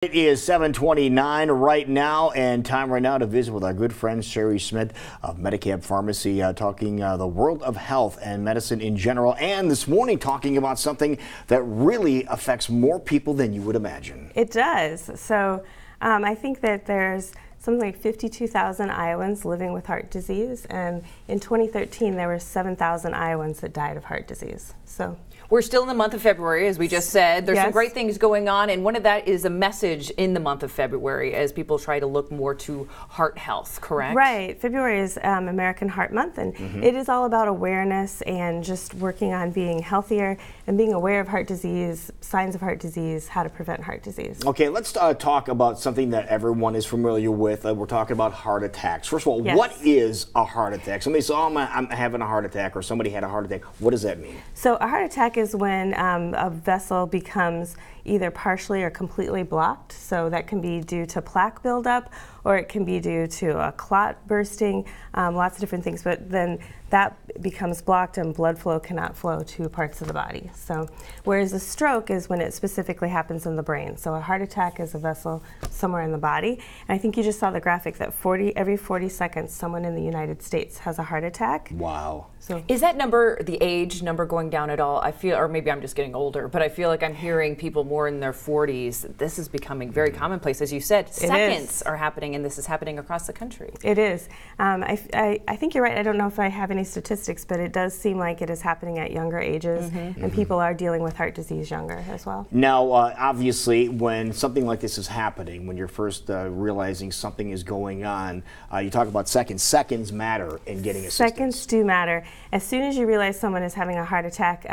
It is 7:29 right now, and time right now to visit with our good friend Sherry Smith of Medicap Pharmacy, talking the world of health and medicine in general, and this morning talking about something that really affects more people than you would imagine. It does. So I think that there's something like 52,000 Iowans living with heart disease, and in 2013 there were 7,000 Iowans that died of heart disease. So we're still in the month of February, as we just said. There's some great things going on, and one of that is a message in the month of February as people try to look more to heart health, correct? Right. February is American Heart Month, and it is all about awareness and just working on being healthier and being aware of heart disease, signs of heart disease, how to prevent heart disease. Okay, let's talk about something that everyone is familiar with. We're talking about heart attacks. First of all, what is a heart attack? Somebody says, oh, I'm having a heart attack, or somebody had a heart attack. What does that mean? So a heart attack is when a vessel becomes either partially or completely blocked. So that can be due to plaque buildup, or it can be due to a clot bursting, lots of different things. But then that becomes blocked and blood flow cannot flow to parts of the body. So whereas a stroke is when it specifically happens in the brain. So a heart attack is a vessel somewhere in the body. And I think you just saw the graphic that every 40 seconds someone in the United States has a heart attack. Wow. So is that number, the age number, going down at all? I feel, or maybe I'm just getting older, but I feel like I'm hearing people more in their 40s. This is becoming very commonplace. As you said, seconds are happening, and this is happening across the country. It is. I think you're right. I don't know if I have any statistics, but it does seem like it is happening at younger ages, and people are dealing with heart disease younger as well. Now, obviously, when something like this is happening, when you're first realizing something is going on, you talk about seconds. Seconds matter in getting assistance. Seconds do matter. As soon as you realize someone is having a heart attack,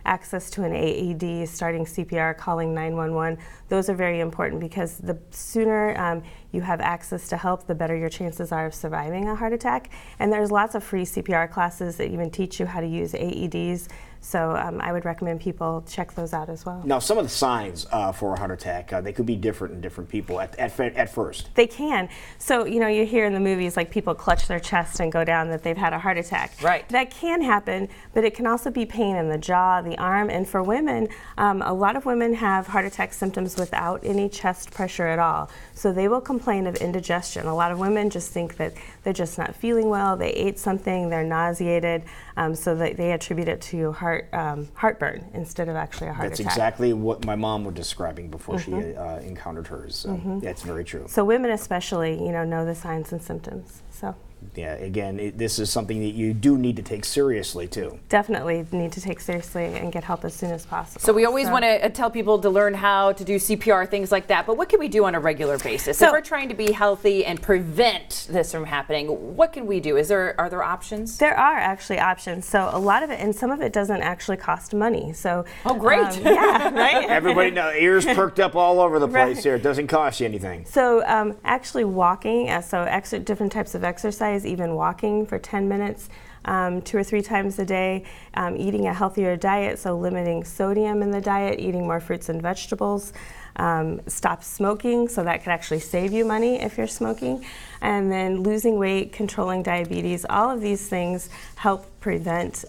access to an AED, starting CPR, calling 911, those are very important, because the sooner you have access to help, the better your chances are of surviving a heart attack. And there's lots of free CPR classes that even teach you how to use AEDs. So I would recommend people check those out as well. Now, some of the signs for a heart attack, they could be different in different people at first. They can. So, you know, you hear in the movies like people clutch their chest and go down that they've had a heart attack. Right. That can happen, but it can also be pain in the jaw, the arm, and for women, a lot of women have heart attack symptoms without any chest pressure at all. So they will complain of indigestion. A lot of women just think that they're just not feeling well, they ate something, they're nauseated, so that they attribute it to heartburn instead of actually a heart attack. That's exactly what my mom was describing before she encountered hers. That's very true. So women especially, you know the signs and symptoms. So. Yeah, again, this is something that you do need to take seriously, too. Definitely need to take seriously and get help as soon as possible. So we always want to tell people to learn how to do CPR, things like that, but what can we do on a regular basis? If we're trying to be healthy and prevent this from happening, what can we do? Are there options? There are actually options. So a lot of it, and some of it doesn't actually cost money. So oh, great. Yeah, right? Everybody knows, ears perked up all over the place here. It doesn't cost you anything. So actually walking, different types of exercise, even walking for 10 minutes, 2 or 3 times a day, eating a healthier diet, so limiting sodium in the diet, eating more fruits and vegetables, stop smoking, so that could actually save you money if you're smoking, and then losing weight, controlling diabetes. All of these things help prevent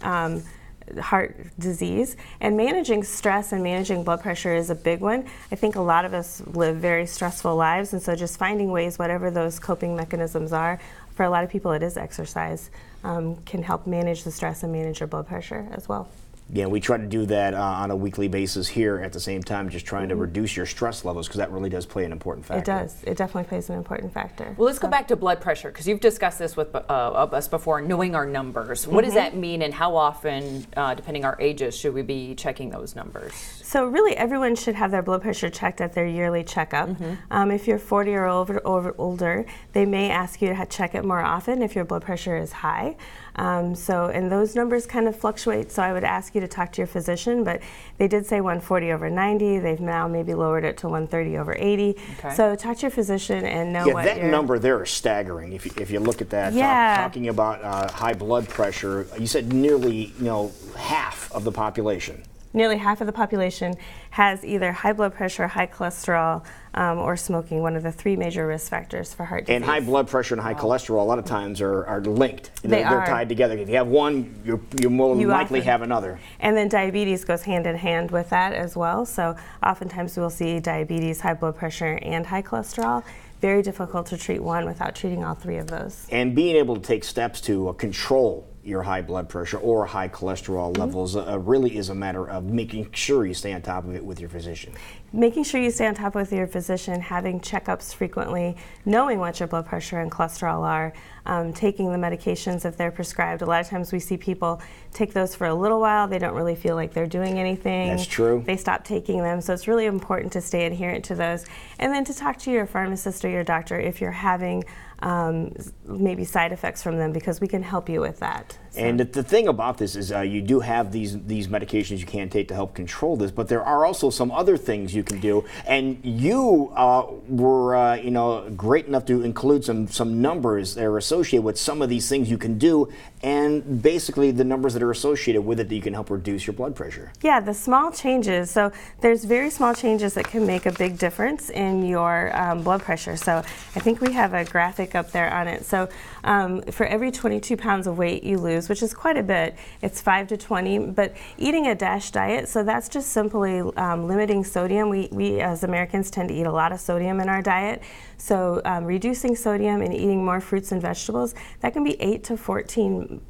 heart disease, and managing stress and managing blood pressure is a big one. I think a lot of us live very stressful lives, and so just finding ways, whatever those coping mechanisms are, for a lot of people it is exercise, can help manage the stress and manage your blood pressure as well. Yeah, we try to do that on a weekly basis here, at the same time just trying to reduce your stress levels, because that really does play an important factor. It does. It definitely plays an important factor. Well, let's go back to blood pressure, because you've discussed this with us before, knowing our numbers. What does that mean, and how often, depending our ages, should we be checking those numbers? So really everyone should have their blood pressure checked at their yearly checkup. If you're 40 or older, they may ask you to check it more often if your blood pressure is high. And those numbers kind of fluctuate, so I would ask you to talk to your physician, but they did say 140/90. They've now maybe lowered it to 130/80. Okay. So talk to your physician and know what that number there is staggering. If you look at that, talking about high blood pressure, you said nearly half of the population. nearly half of the population has either high blood pressure, high cholesterol, or smoking, one of the 3 major risk factors for heart disease. And high blood pressure and high cholesterol a lot of times are linked. They're tied together. If you have one, you're more likely have another. And then diabetes goes hand in hand with that as well. So oftentimes we'll see diabetes, high blood pressure, and high cholesterol. Very difficult to treat one without treating all 3 of those. And being able to take steps to control your high blood pressure or high cholesterol levels really is a matter of making sure you stay on top of it with your physician. Making sure you stay on top with your physician, having checkups frequently, knowing what your blood pressure and cholesterol are, taking the medications if they're prescribed. A lot of times we see people take those for a little while. They don't really feel like they're doing anything. That's true. They stop taking them. So it's really important to stay adherent to those. And then to talk to your pharmacist or your doctor if you're having maybe side effects from them, because we can help you with that. So. And the thing about this is you do have these medications you can take to help control this, but there are also some other things you can do. And you were great enough to include some numbers that are associated with some of these things you can do, and basically the numbers that are associated with it that you can help reduce your blood pressure. Yeah, the small changes. So there's very small changes that can make a big difference in your blood pressure. So I think we have a graphic up there on it. So for every 22 pounds of weight you lose, which is quite a bit, it's 5 to 20, but eating a DASH diet, so that's just simply limiting sodium. We as Americans tend to eat a lot of sodium in our diet. So reducing sodium and eating more fruits and vegetables, that can be 8 to 14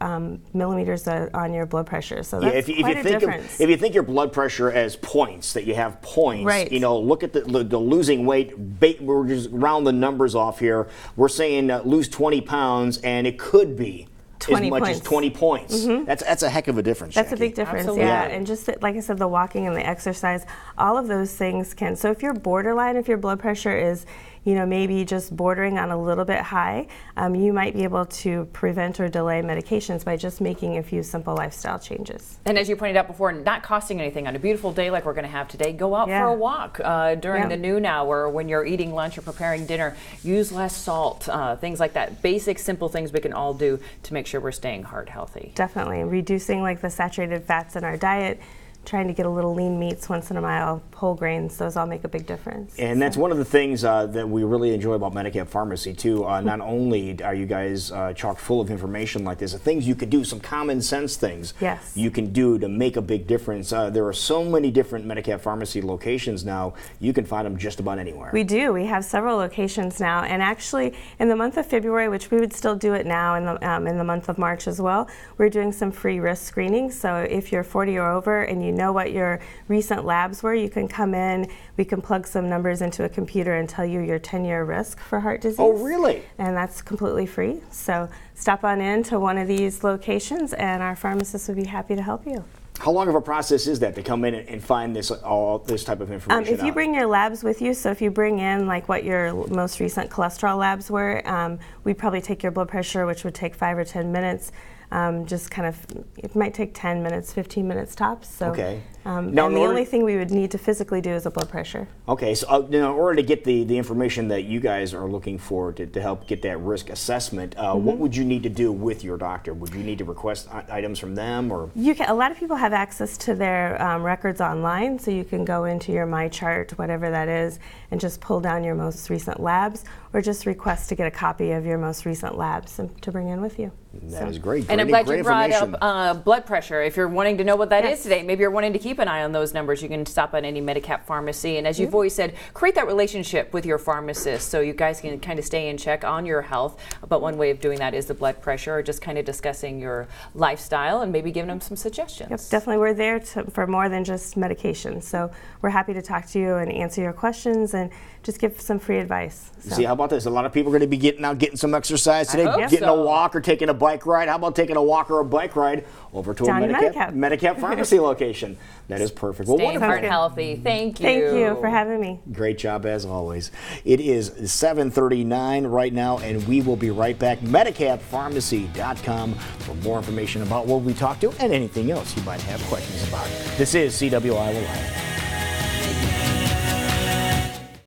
millimeters on your blood pressure. So that's quite a difference. If you think your blood pressure as points, that you have points, right. Look at the losing weight. We're just round the numbers off here. We're saying lose 20 pounds, and it could be as much as 20 points. Mm-hmm. That's a heck of a difference. That's Jackie. a big difference. Absolutely. Yeah. And just like I said, the walking and the exercise, all of those things can. So if you're borderline, if your blood pressure is maybe just bordering on a little bit high, you might be able to prevent or delay medications by just making a few simple lifestyle changes. And as you pointed out before, not costing anything. On a beautiful day like we're going to have today, go out for a walk during the noon hour when you're eating lunch or preparing dinner. Use less salt, things like that. Basic, simple things we can all do to make sure we're staying heart healthy. Definitely. Reducing the saturated fats in our diet, trying to get a little lean meats once in a while, whole grains, those all make a big difference. And that's one of the things that we really enjoy about Medicap Pharmacy too. Not only are you guys chock full of information like this, the things you can do, some common sense things you can do to make a big difference. There are so many different Medicap Pharmacy locations now. You can find them just about anywhere. We do. We have several locations now, and actually in the month of February, which we would still do it now in the month of March as well, we're doing some free risk screenings. So if you're 40 or over and you know what your recent labs were, you can come in, we can plug some numbers into a computer and tell you your 10-year risk for heart disease. Oh, really? And that's completely free. So stop on in to one of these locations and our pharmacist would be happy to help you. How long of a process is that to come in and find all this type of information If you bring your labs with you, so if you bring in what your most recent cholesterol labs were, we'd probably take your blood pressure, which would take 5 or 10 minutes. It might take 10 minutes, 15 minutes tops. So, okay. Now, the only thing we would need to physically do is a blood pressure. Okay, so in order to get the information that you guys are looking for to help get that risk assessment, what would you need to do with your doctor? Would you need to request items from them, or? A lot of people have access to their records online, so you can go into your MyChart, whatever that is, and just pull down your most recent labs, or just request to get a copy of your most recent labs to bring in with you. That is great. And I'm glad you brought up blood pressure. If you're wanting to know what that is today, maybe you're wanting to keep an eye on those numbers, you can stop at any Medicap pharmacy. And as you've always said, create that relationship with your pharmacist so you guys can kind of stay in check on your health. But one way of doing that is the blood pressure, or just kind of discussing your lifestyle and maybe giving them some suggestions. Yep, definitely. We're there for more than just medication. So we're happy to talk to you and answer your questions and just give some free advice. So. See, how about this? A lot of people are going to be getting some exercise today, getting a walk or taking a bike ride. How about taking a walk or a bike ride over to a Medicap Pharmacy location? That is perfect. Well, staying heart healthy. Thank you. Thank you for having me. Great job as always. It is 7:39 right now, and we will be right back. MedicapPharmacy.com for more information about what we talked to and anything else you might have questions about. This is CWI Live.